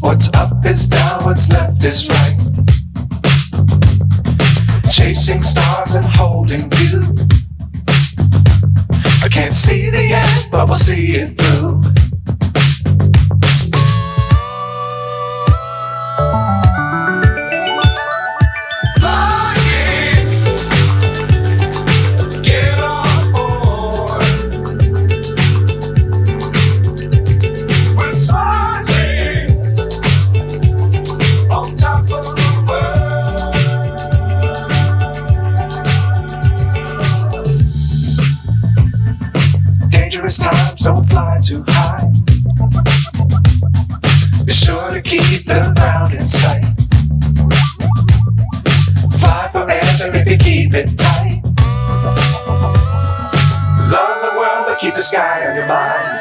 What's up is down, what's left is right. Chasing stars and holding you. I can't see the end, but we'll see it through. Times don't fly too high. Be sure to keep the ground in sight. Fly forever if you keep it tight. Love the world, but keep the sky on your mind.